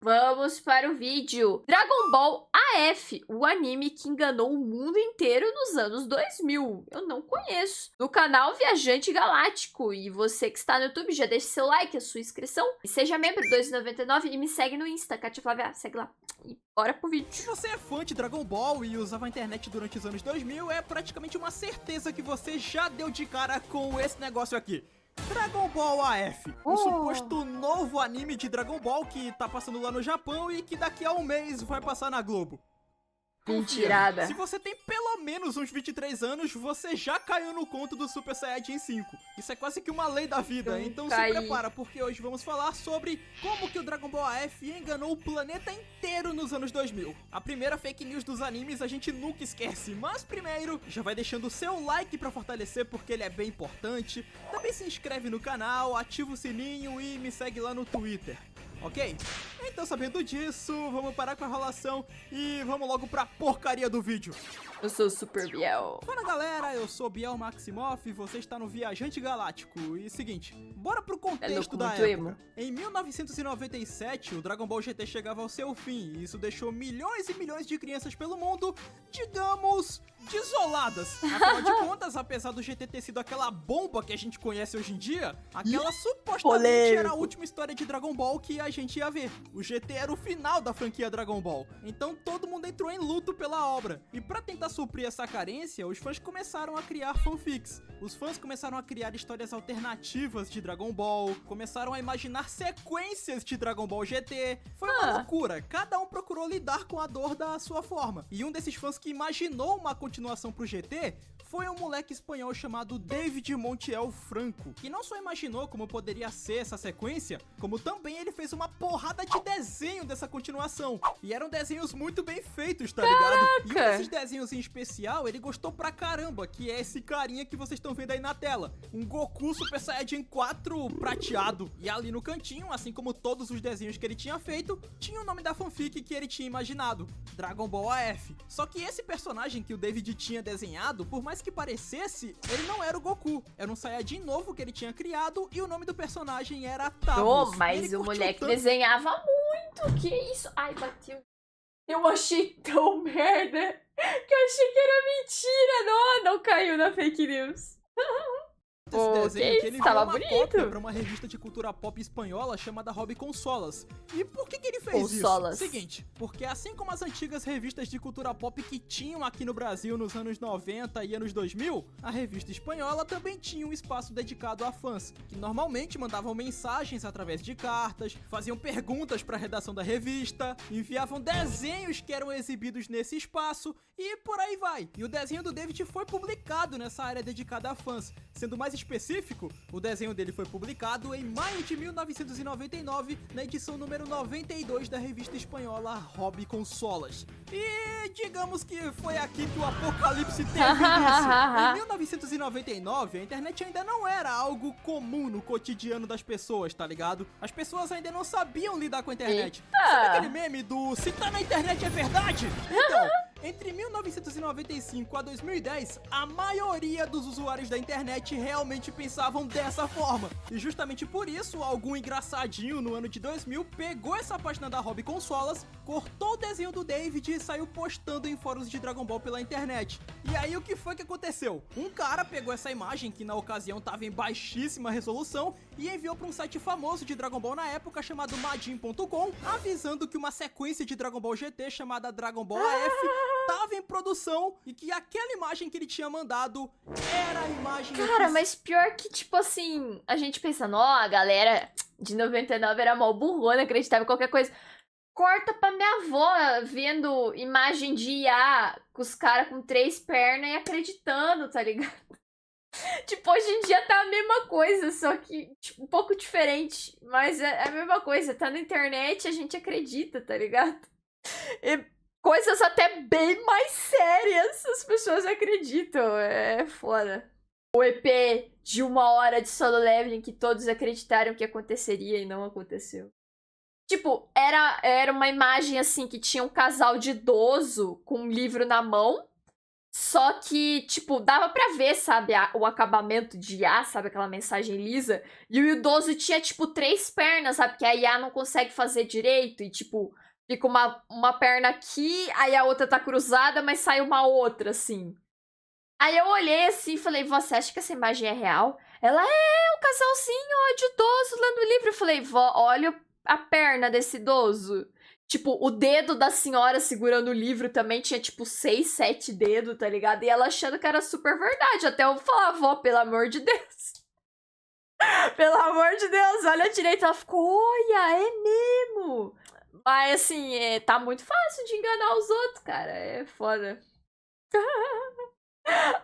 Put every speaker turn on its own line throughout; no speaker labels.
Vamos para o vídeo. Dragon Ball AF, o anime que enganou o mundo inteiro nos anos 2000. Eu não conheço. No canal Viajante Galáctico. E você que está no YouTube, já deixa seu like, a sua inscrição. E seja membro, R$2,99 e me segue no Insta, Katia Flávia. Segue lá. E bora pro vídeo.
Se você é fã de Dragon Ball e usava a internet durante os anos 2000, é praticamente uma certeza que você já deu de cara com esse negócio aqui. Dragon Ball AF, o suposto novo anime de Dragon Ball que tá passando lá no Japão e que daqui a um mês vai passar na Globo.
Mentirada.
Se você tem pelo menos uns 23 anos, você já caiu no conto do Super Saiyajin 5. Isso é quase que uma lei da vida, então se prepara, porque hoje vamos falar sobre como que o Dragon Ball AF enganou o planeta inteiro nos anos 2000. A primeira fake news dos animes a gente nunca esquece, mas primeiro, já vai deixando o seu like pra fortalecer, porque ele é bem importante. Também se inscreve no canal, ativa o sininho e me segue lá no Twitter. Ok? Então, sabendo disso, vamos parar com a enrolação e vamos logo pra porcaria do vídeo.
Eu sou o Super Biel.
Fala galera, eu sou Biel Maximoff e você está no Viajante Galáctico. E seguinte, bora pro contexto da época. Em 1997, o Dragon Ball GT chegava ao seu fim e isso deixou milhões e milhões de crianças pelo mundo, digamos, desoladas. Afinal de contas, apesar do GT ter sido aquela bomba que a gente conhece hoje em dia, aquela supostamente era a última história de Dragon Ball que a gente ia ver. O GT era o final da franquia Dragon Ball, então todo mundo entrou em luto pela obra. E pra tentar suprir essa carência, os fãs começaram a criar fanfics. Os fãs começaram a criar histórias alternativas de Dragon Ball, começaram a imaginar sequências de Dragon Ball GT. Foi uma loucura, cada um procurou lidar com a dor da sua forma. E um desses fãs que imaginou uma continuação pro GT foi um moleque espanhol chamado David Montiel Franco, que não só imaginou como poderia ser essa sequência, como também ele fez uma porrada de desenho dessa continuação. E eram desenhos muito bem feitos, tá ligado? E um desses desenhos em especial, ele gostou pra caramba, que é esse carinha que vocês estão vendo aí na tela. Um Goku Super Saiyajin 4 prateado. E ali no cantinho, assim como todos os desenhos que ele tinha feito, tinha o nome da fanfic que ele tinha imaginado, Dragon Ball AF. Só que esse personagem que o David tinha desenhado, por mais que parecesse, ele não era o Goku. Era um Saiyajin novo que ele tinha criado e o nome do personagem era Tabus.
Mas o moleque desenhava muito. Que isso? Ai, bateu. Eu achei tão merda que eu achei que era mentira. Não caiu na fake news.
Esse desenho que ele virou uma cópia pra uma revista de cultura pop espanhola chamada Hobby Consolas. E por que ele fez isso? Seguinte, porque assim como as antigas revistas de cultura pop que tinham aqui no Brasil nos anos 90 e anos 2000, a revista espanhola também tinha um espaço dedicado a fãs, que normalmente mandavam mensagens através de cartas, faziam perguntas pra redação da revista, enviavam desenhos que eram exibidos nesse espaço e por aí vai. E o desenho do David foi publicado nessa área dedicada a fãs. Sendo mais específico, o desenho dele foi publicado em maio de 1999, na edição número 92 da revista espanhola Hobby Consolas. E digamos que foi aqui que o apocalipse teve início. Em 1999, a internet ainda não era algo comum no cotidiano das pessoas, tá ligado? As pessoas ainda não sabiam lidar com a internet. Sabe aquele meme do "se tá na internet é verdade"? Então, entre 1995 a 2010, a maioria dos usuários da internet realmente pensavam dessa forma. E justamente por isso, algum engraçadinho no ano de 2000 pegou essa página da Hobby Consolas, cortou o desenho do David e saiu postando em fóruns de Dragon Ball pela internet. E aí o que foi que aconteceu? Um cara pegou essa imagem, que na ocasião tava em baixíssima resolução, e enviou para um site famoso de Dragon Ball na época chamado Majin.com, avisando que uma sequência de Dragon Ball GT chamada Dragon Ball AF tava em produção e que aquela imagem que ele tinha mandado era a imagem...
Cara, mas pior que, tipo assim, a gente pensando, a galera de 99 era mó burrona, acreditava em qualquer coisa. Corta pra minha avó vendo imagem de IA com os caras com 3 pernas e acreditando, tá ligado? Tipo, hoje em dia tá a mesma coisa, só que tipo, um pouco diferente, mas é a mesma coisa. Tá na internet, a gente acredita, tá ligado? E coisas até bem mais sérias, as pessoas acreditam. É foda. O EP de 1 hora de Solo Leveling que todos acreditaram que aconteceria e não aconteceu. Tipo, era uma imagem assim que tinha um casal de idoso com um livro na mão. Só que, tipo, dava pra ver, sabe, o acabamento de IA, sabe, aquela mensagem lisa. E o idoso tinha, tipo, 3 pernas, sabe, que a IA não consegue fazer direito. E, tipo, fica uma perna aqui, aí a outra tá cruzada, mas sai uma outra, assim. Aí eu olhei assim e falei, você acha que essa imagem é real? Ela é um casalzinho, ó, de idoso lendo o livro. Eu falei, vó, olha a perna desse idoso. Tipo, o dedo da senhora segurando o livro também tinha, tipo, 6, 7 dedos, tá ligado? E ela achando que era super verdade. Até eu falar, vó, pelo amor de Deus. Pelo amor de Deus, olha direito. Ela ficou, olha, é mesmo. Mas, assim, tá muito fácil de enganar os outros, cara. É foda.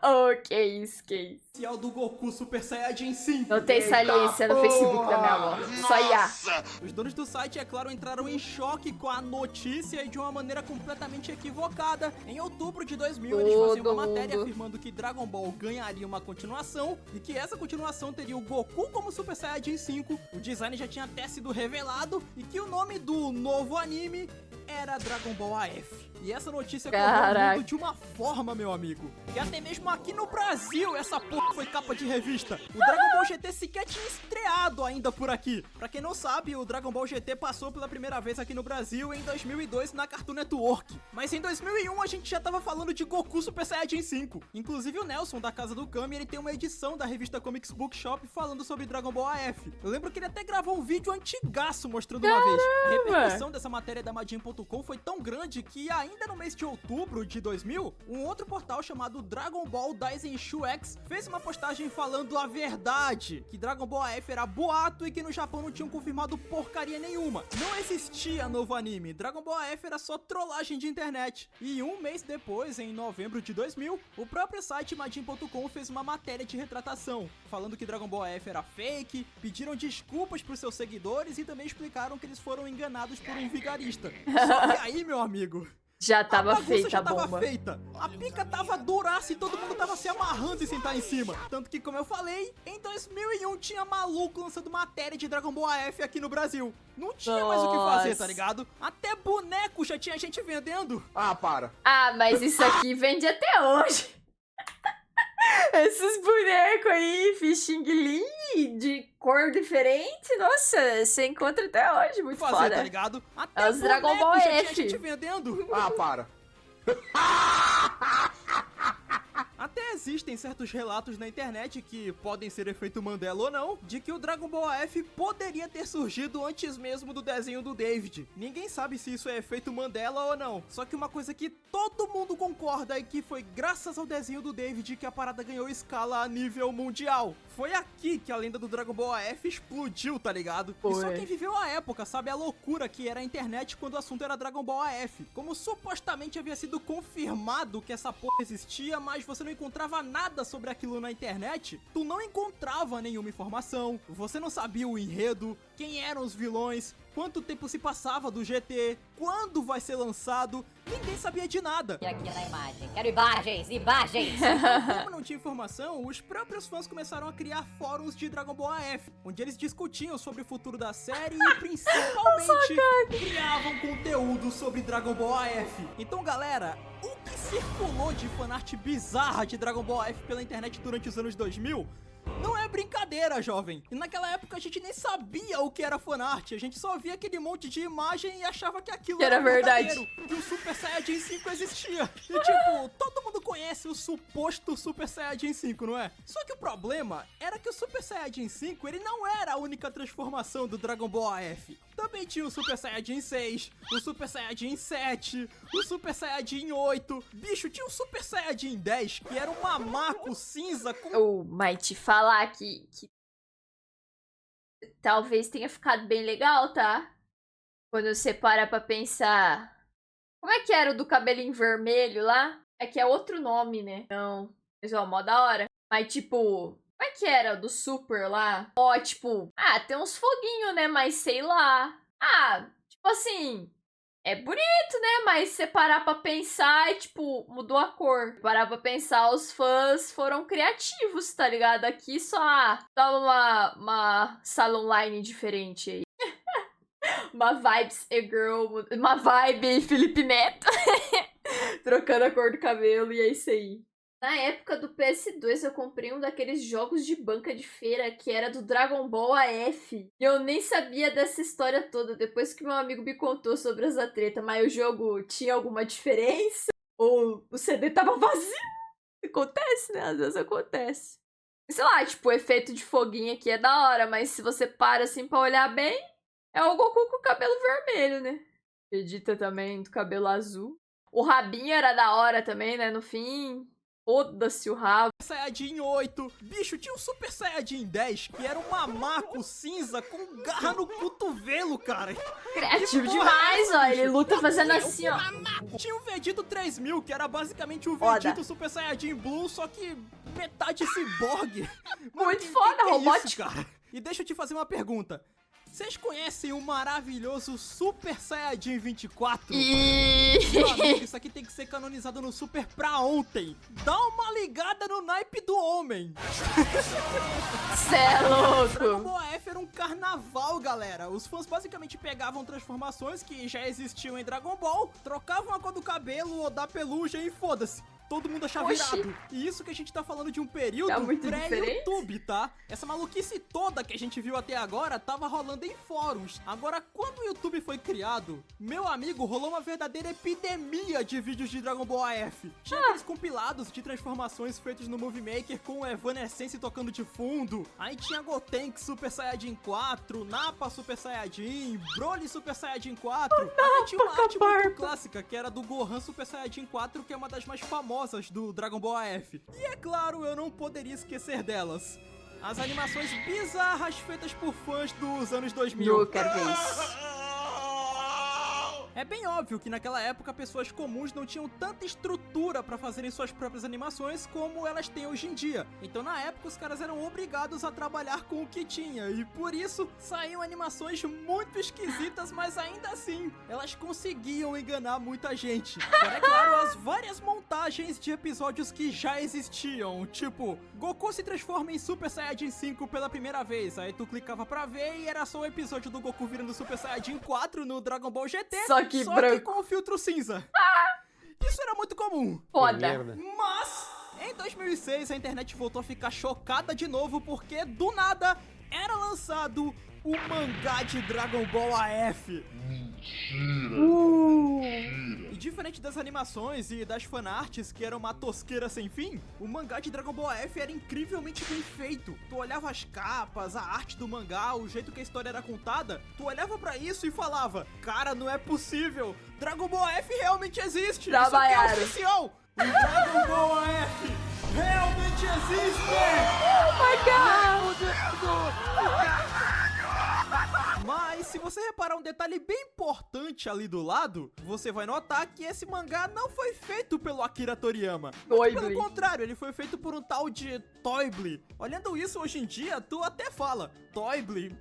Oh, que isso.
Oficial do Goku Super Saiyajin 5.
Não tem saliência no Facebook da minha avó. Só IA.
Os donos do site, é claro, entraram em choque com a notícia e de uma maneira completamente equivocada. Em outubro de 2000, eles faziam uma matéria afirmando que Dragon Ball ganharia uma continuação e que essa continuação teria o Goku como Super Saiyajin 5. O design já tinha até sido revelado e que o nome do novo anime era Dragon Ball AF. E essa notícia correu o mundo de uma forma, meu amigo, que até mesmo aqui no Brasil essa porra foi capa de revista. O Dragon Ball GT sequer tinha estreado ainda por aqui. Pra quem não sabe, o Dragon Ball GT passou pela primeira vez aqui no Brasil em 2002 na Cartoon Network. Mas em 2001 a gente já tava falando de Goku Super Saiyajin 5. Inclusive o Nelson, da Casa do Kami, ele tem uma edição da revista Comics Bookshop falando sobre Dragon Ball AF. Eu lembro que ele até gravou um vídeo antigaço mostrando uma vez. A repercussão dessa matéria da Majin.com foi tão grande que ainda no mês de outubro de 2000, um outro portal chamado Dragon Ball Daisenshu X fez uma postagem falando a verdade, que Dragon Ball AF era boato e que no Japão não tinham confirmado porcaria nenhuma. Não existia novo anime, Dragon Ball AF era só trollagem de internet. E um mês depois, em novembro de 2000, o próprio site Majin.com fez uma matéria de retratação, falando que Dragon Ball AF era fake, pediram desculpas pros seus seguidores e também explicaram que eles foram enganados por um vigarista. Só que aí, meu amigo,
já tava feita
já
a bomba.
Tava feita. A pica tava duraça e todo mundo tava se amarrando em sentar em cima. Tanto que, como eu falei, em 2001 tinha maluco lançando matéria de Dragon Ball AF aqui no Brasil. Não tinha mais o que fazer, tá ligado? Até boneco já tinha gente vendendo.
Ah, para.
Ah, mas isso aqui vende até hoje. Esses bonecos aí, Xing-Ling, de cor diferente, nossa, você encontra até hoje, muito foda.
Tá ligado? Até
os Dragon Ball
já
F.
tinha gente vendendo.
Ah, para.
Até existem certos relatos na internet, que podem ser efeito Mandela ou não, de que o Dragon Ball AF poderia ter surgido antes mesmo do desenho do David. Ninguém sabe se isso é efeito Mandela ou não. Só que uma coisa que todo mundo concorda é que foi graças ao desenho do David que a parada ganhou escala a nível mundial. Foi aqui que a lenda do Dragon Ball AF explodiu, tá ligado? E só quem viveu a época sabe a loucura que era a internet quando o assunto era Dragon Ball AF. Como supostamente havia sido confirmado que essa porra existia, mas você não encontrava nada sobre aquilo na internet, tu não encontrava nenhuma informação, você não sabia o enredo, quem eram os vilões, quanto tempo se passava do GT, quando vai ser lançado, ninguém sabia de nada.
E aqui na imagem, quero imagens!
Então, como não tinha informação, os próprios fãs começaram a criar fóruns de Dragon Ball AF, onde eles discutiam sobre o futuro da série e principalmente criavam conteúdo sobre Dragon Ball AF. Então, galera, o que circulou de fanart bizarra de Dragon Ball AF pela internet durante os anos 2000 não é brincadeira, jovem. E naquela época a gente nem sabia o que era fanart. A gente só via aquele monte de imagem e achava que aquilo
era verdade.
Que o Super Saiyajin 5 existia. E tipo, todo mundo conhece o suposto Super Saiyajin 5, não é? Só que o problema era que o Super Saiyajin 5, ele não era a única transformação do Dragon Ball AF. Também tinha o Super Saiyajin 6, o Super Saiyajin 7, o Super Saiyajin 8. Bicho, tinha o Super Saiyajin 10, que era um mamaco cinza com...
Mas te falar que talvez tenha ficado bem legal, tá? Quando você para pra pensar... Como é que era o do cabelinho vermelho lá? É que é outro nome, né? Não, mas ó, mó da hora. Mas tipo... Como é que era o do Super lá? Ó, tipo... Ah, tem uns foguinhos, né? Mas sei lá. Ah, tipo assim... É bonito, né? Mas se parar pra pensar, tipo, mudou a cor. Parar pra pensar, os fãs foram criativos, tá ligado? Aqui só dá uma sala online diferente aí. Uma vibes e girl, uma vibe Felipe Neto. Trocando a cor do cabelo e é isso aí. Na época do PS2, eu comprei um daqueles jogos de banca de feira que era do Dragon Ball AF. E eu nem sabia dessa história toda, depois que meu amigo me contou sobre essa treta. Mas o jogo tinha alguma diferença? Ou o CD tava vazio? Acontece, né? Às vezes acontece. Sei lá, tipo, o efeito de foguinho aqui é da hora, mas se você para assim pra olhar bem, é o Goku com o cabelo vermelho, né? Vegeta também, do cabelo azul. O rabinho era da hora também, né? No fim... Foda-se o rabo.
Saiyajin 8. Bicho, tinha um Super Saiyajin 10 que era um mamaco cinza com garra no cotovelo, cara.
Criativo demais, ó. Ele luta fazendo assim, ó.
Tinha o Vegito 3000, que era basicamente o Vegito Super Saiyajin Blue, só que metade ciborgue.
Muito foda, robótico.
Cara. E deixa eu te fazer uma pergunta. Vocês conhecem o maravilhoso Super Saiyajin 24? Meu amigo, isso aqui tem que ser canonizado no Super pra ontem. Dá uma ligada no naipe do homem.
Cê é louco.
Dragon Ball AF era um carnaval, galera. Os fãs basicamente pegavam transformações que já existiam em Dragon Ball, trocavam a cor do cabelo ou da pelugem e foda-se. Todo mundo achava irado. E isso que a gente tá falando de um período pré-YouTube, tá? Essa maluquice toda que a gente viu até agora tava rolando em fóruns. Agora, quando o YouTube foi criado, meu amigo, rolou uma verdadeira epidemia de vídeos de Dragon Ball AF. Tinha aqueles compilados de transformações feitos no Movie Maker com o Evanescence tocando de fundo. Aí tinha Gotenks Super Saiyajin 4, Nappa Super Saiyajin, Broly Super Saiyajin 4. Aí tinha uma arte muito clássica, que era do Gohan Super Saiyajin 4, que é uma das mais famosas do Dragon Ball AF. E é claro, eu não poderia esquecer delas. As animações bizarras feitas por fãs dos anos 2000.
Eu quero ver isso.
É bem óbvio que naquela época pessoas comuns não tinham tanta estrutura pra fazerem suas próprias animações como elas têm hoje em dia. Então na época os caras eram obrigados a trabalhar com o que tinha e por isso saíam animações muito esquisitas, mas ainda assim elas conseguiam enganar muita gente. Fora, é claro, as várias montagens de episódios que já existiam, tipo, Goku se transforma em Super Saiyajin 5 pela primeira vez, aí tu clicava pra ver e era só o episódio do Goku virando Super Saiyajin 4 no Dragon Ball GT. Só que com o filtro cinza. Isso era muito comum.
Foda.
Mas, em 2006, a internet voltou a ficar chocada de novo porque, do nada, era lançado o mangá de Dragon Ball AF.
Mentira.
E diferente das animações e das fanarts, que eram uma tosqueira sem fim, o mangá de Dragon Ball AF era incrivelmente bem feito. Tu olhava as capas, a arte do mangá, o jeito que a história era contada, tu olhava pra isso e falava, cara, não é possível, Dragon Ball AF realmente existe, isso aqui é oficial. O Dragon Ball AF realmente existe!
Oh my god!
Mas se você reparar um detalhe bem importante ali do lado, você vai notar que esse mangá não foi feito pelo Akira Toriyama. Pelo contrário, ele foi feito por um tal de Toyblee. Olhando isso hoje em dia, tu até fala, Toyblee?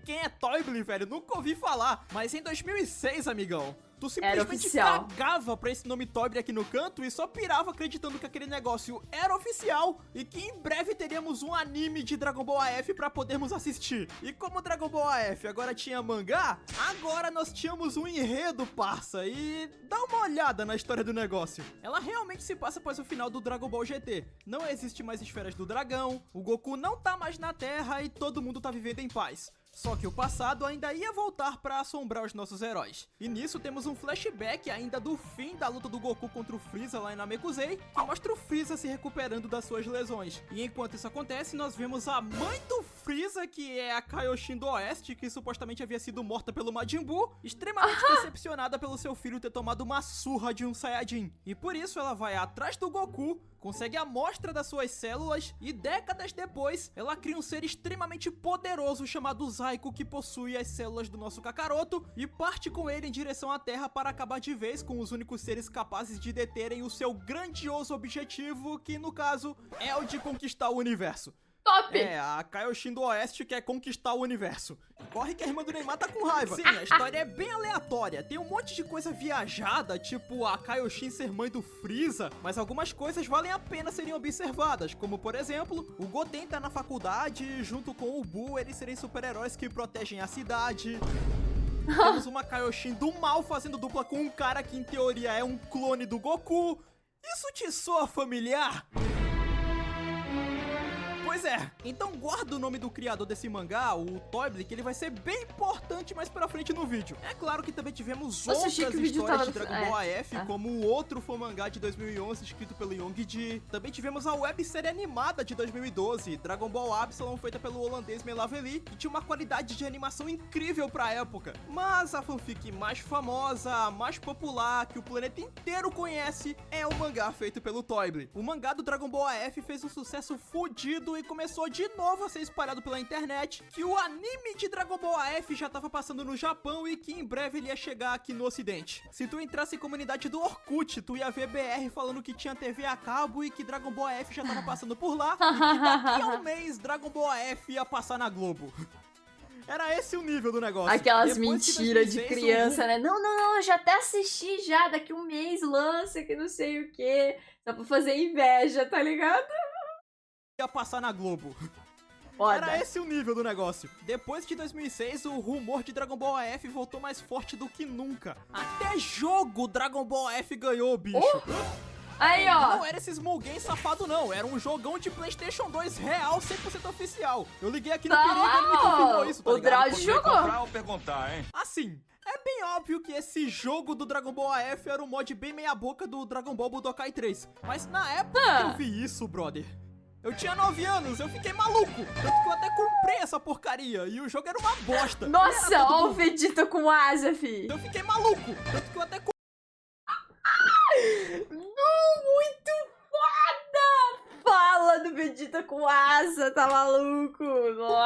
Quem é Toyblee, velho? Nunca ouvi falar. Mas em 2006, amigão, tu simplesmente cagava pra esse nome Toyblee aqui no canto e só pirava acreditando que aquele negócio era oficial e que em breve teríamos um anime de Dragon Ball AF pra podermos assistir. E como Dragon Ball AF agora tinha mangá, agora nós tínhamos um enredo, parça. E dá uma olhada na história do negócio. Ela realmente se passa após o final do Dragon Ball GT. Não existe mais esferas do dragão, o Goku não tá mais na Terra e todo mundo tá vivendo em paz. Só que o passado ainda ia voltar pra assombrar os nossos heróis. E nisso temos um flashback ainda do fim da luta do Goku contra o Freeza lá em Namekusei, que mostra o Freeza se recuperando das suas lesões. E enquanto isso acontece, nós vemos a mãe do Freeza, que é a Kaioshin do Oeste, que supostamente havia sido morta pelo Majin Buu, extremamente decepcionada pelo seu filho ter tomado uma surra de um Saiyajin. E por isso ela vai atrás do Goku, consegue a amostra das suas células e décadas depois ela cria um ser extremamente poderoso chamado Zaiko, que possui as células do nosso Kakaroto e parte com ele em direção à Terra para acabar de vez com os únicos seres capazes de deterem o seu grandioso objetivo, que no caso é o de conquistar o universo.
Top!
É, a Kaioshin do Oeste quer conquistar o universo. Corre que a irmã do Neymar tá com raiva. Sim, a história é bem aleatória. Tem um monte de coisa viajada, tipo a Kaioshin ser mãe do Freeza, mas algumas coisas valem a pena serem observadas, como por exemplo, o Goten tá na faculdade e junto com o Buu eles serem super-heróis que protegem a cidade. Temos uma Kaioshin do mal fazendo dupla com um cara que em teoria é um clone do Goku. Isso te soa familiar? Pois é, então guarda o nome do criador desse mangá, o Toyblee, que ele vai ser bem importante mais pra frente no vídeo. É claro que também tivemos outras histórias de Dragon Ball AF, como o outro fã-mangá de 2011, escrito pelo Youngji. Também tivemos a websérie animada de 2012, Dragon Ball Absalom, feita pelo holandês Melaveli, que tinha uma qualidade de animação incrível pra época. Mas a fanfic mais famosa, mais popular, que o planeta inteiro conhece, é o mangá feito pelo Toyblee. O mangá do Dragon Ball AF fez um sucesso fodido e começou de novo a ser espalhado pela internet, que o anime de Dragon Ball AF já tava passando no Japão e que em breve ele ia chegar aqui no ocidente. Se tu entrasse em comunidade do Orkut, tu ia ver BR falando que tinha TV a cabo e que Dragon Ball AF já tava passando por lá, e que daqui a um mês Dragon Ball AF ia passar na Globo. Era esse o nível do negócio.
Aquelas mentiras de criança, né? Não, eu já até assisti já, daqui um mês lança, que não sei o que. Só pra fazer inveja, tá ligado?
Ia passar na Globo.
Foda.
Era esse o nível do negócio. Depois de 2006, o rumor de Dragon Ball AF voltou mais forte do que nunca. Até jogo Dragon Ball AF ganhou, bicho.
Aí, ó.
Não era esse Smulgen safado, não. Era um jogão de PlayStation 2 real, 100% oficial. Eu liguei aqui no perigo e ele me confirmou isso, tá
o
ligado?
Draud jogou.
Comprar ou perguntar, hein?
Assim, é bem óbvio que esse jogo do Dragon Ball AF era um mod bem meia boca do Dragon Ball Budokai 3. Mas na época que eu vi isso, brother, eu tinha 9 anos, eu fiquei maluco. Tanto que eu até comprei essa porcaria e o jogo era uma bosta.
Nossa, ó o Vegeta com asa, fi.
Eu fiquei maluco. Tanto que eu até
Muito foda! Fala do Vegeta com asa, tá maluco?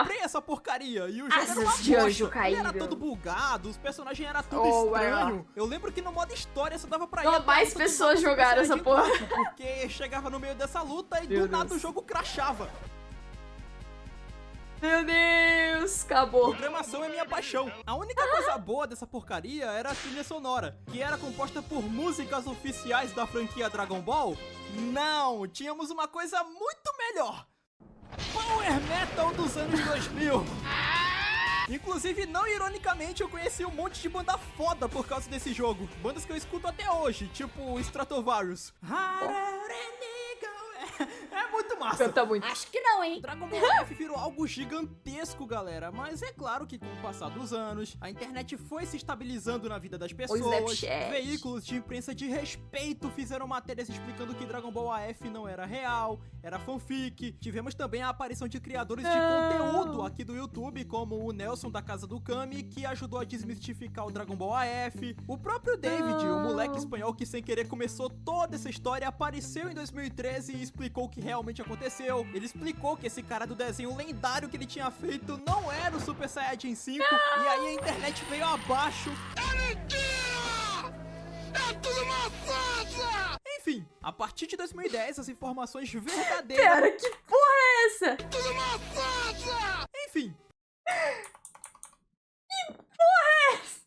comprei essa porcaria e o jogo era uma
Asas de anjo
bosta. Ele
caído.
era todo bugado, os personagens eram tudo estranho. Eu lembro que no modo história só dava pra ir.
Mais pessoas jogaram essa porra.
Porque chegava no meio dessa luta e do nada o jogo crashava.
Meu Deus, acabou.
Programação é minha paixão. A única coisa boa dessa porcaria era a trilha sonora, que era composta por músicas oficiais da franquia Dragon Ball. Não, tínhamos uma coisa muito melhor. Power Metal dos anos 2000. Inclusive, não ironicamente, eu conheci um monte de banda foda por causa desse jogo. Bandas que eu escuto até hoje, tipo Stratovarius. É muito massa.
Canta muito.
Acho que não, hein?
Dragon Ball F virou algo gigantesco, galera. Mas é claro que com o passar dos anos, a internet foi se estabilizando na vida das pessoas. Veículos de imprensa de respeito fizeram matérias explicando que Dragon Ball AF não era real, era fanfic. Tivemos também a aparição de criadores de conteúdo aqui do YouTube, como o Nelson da Casa do Kami, que ajudou a desmistificar o Dragon Ball AF. O próprio David, o moleque espanhol que sem querer começou toda essa história, apareceu em 2013 e explicou o que realmente aconteceu. Ele explicou que esse cara do desenho lendário que ele tinha feito não era o Super Saiyajin 5, e aí a internet veio abaixo. É mentira! É tudo uma farsa! Enfim, a partir de 2010, as informações verdadeiras...
Pera, que porra é essa?
Tudo uma farsa! Enfim.
Que porra é essa?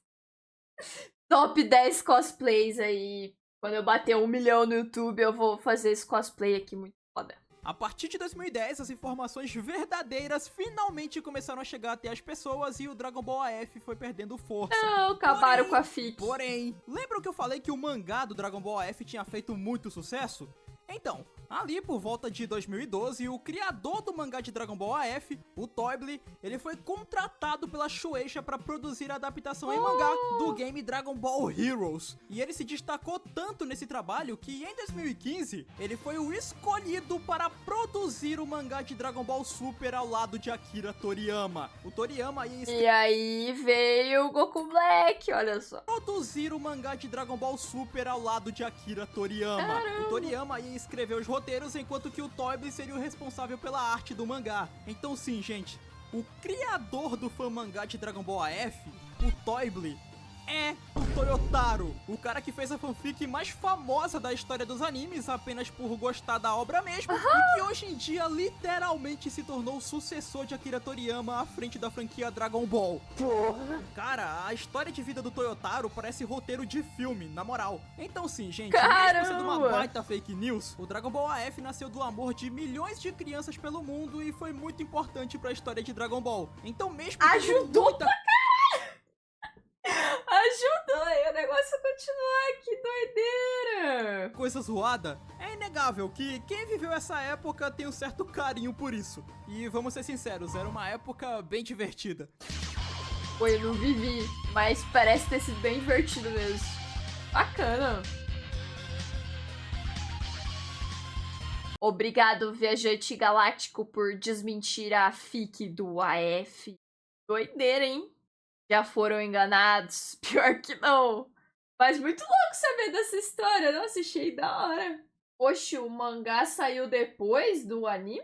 Top 10 cosplays aí. Quando eu bater 1 milhão no YouTube, eu vou fazer esse cosplay aqui muito foda.
A partir de 2010, as informações verdadeiras finalmente começaram a chegar até as pessoas e o Dragon Ball AF foi perdendo força.
Não, acabaram com a FIC.
Porém, lembram que eu falei que o mangá do Dragon Ball AF tinha feito muito sucesso? Então, ali por volta de 2012, o criador do mangá de Dragon Ball AF, o Toyblee, ele foi contratado pela Shueisha para produzir a adaptação em mangá do game Dragon Ball Heroes. E ele se destacou tanto nesse trabalho que em 2015, ele foi o escolhido para produzir o mangá de Dragon Ball Super ao lado de Akira Toriyama. O Toriyama ia
E aí veio o Goku Black, olha só.
Produzir o mangá de Dragon Ball Super ao lado de Akira Toriyama.
Caramba.
O Toriyama ia escrever os roteiros, enquanto que o Toyblee seria o responsável pela arte do mangá. Então sim, gente, o criador do fã mangá de Dragon Ball AF, o Toyblee, é o Toyotaro, o cara que fez a fanfic mais famosa da história dos animes apenas por gostar da obra mesmo, e que hoje em dia literalmente se tornou o sucessor de Akira Toriyama à frente da franquia Dragon Ball. Cara, a história de vida do Toyotaro parece roteiro de filme, na moral. Então sim, gente, mesmo sendo uma baita fake news, o Dragon Ball AF nasceu do amor de milhões de crianças pelo mundo e foi muito importante pra história de Dragon Ball. Então mesmo que
ajudou
muita...
continuar, que doideira!
Coisa zoada, é inegável que quem viveu essa época tem um certo carinho por isso. E vamos ser sinceros, era uma época bem divertida.
Pô, eu não vivi, mas parece ter sido bem divertido mesmo. Bacana. Obrigado, viajante galáctico, por desmentir a fic do AF. Doideira, hein? Já foram enganados? Pior que não. Mas muito louco saber dessa história. Nossa, achei da hora. Oxe, o mangá saiu depois do anime?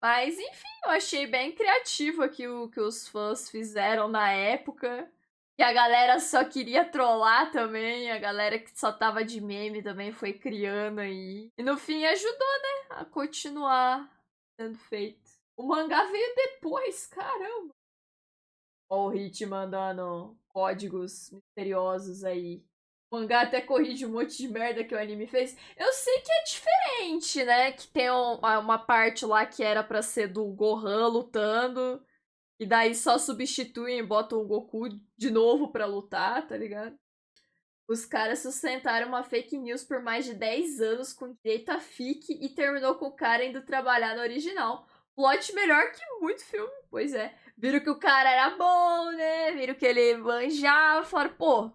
Mas, enfim, eu achei bem criativo aqui o que os fãs fizeram na época. E a galera só queria trollar também. A galera que só tava de meme também foi criando aí. E no fim ajudou, né? A continuar sendo feito. O mangá veio depois, caramba. Ó o Hit mandando códigos misteriosos aí. O mangá até corrige um monte de merda que o anime fez. Eu sei que é diferente, né? Que tem uma parte lá que era pra ser do Gohan lutando. E daí só substituem e botam o Goku de novo pra lutar, tá ligado? Os caras sustentaram uma fake news por mais de 10 anos com direito a fic e terminou com o cara indo trabalhar no original. Plot melhor que muito filme, pois é. Viram que o cara era bom, né? Viram que ele manjava, falaram, pô,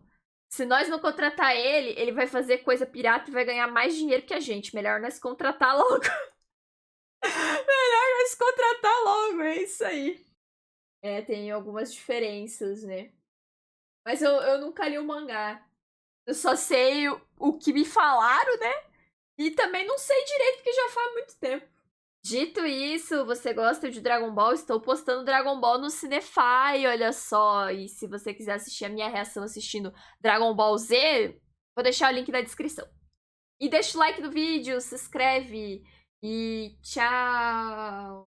se nós não contratar ele, ele vai fazer coisa pirata e vai ganhar mais dinheiro que a gente. Melhor nós contratar logo. Melhor nós contratar logo, é isso aí. É, tem algumas diferenças, né? Mas eu nunca li o mangá. Eu só sei o que me falaram, né? E também não sei direito, porque já faz muito tempo. Dito isso, você gosta de Dragon Ball? Estou postando Dragon Ball no Cinefy, olha só. E se você quiser assistir a minha reação assistindo Dragon Ball Z, vou deixar o link na descrição. E deixa o like no vídeo, se inscreve e tchau!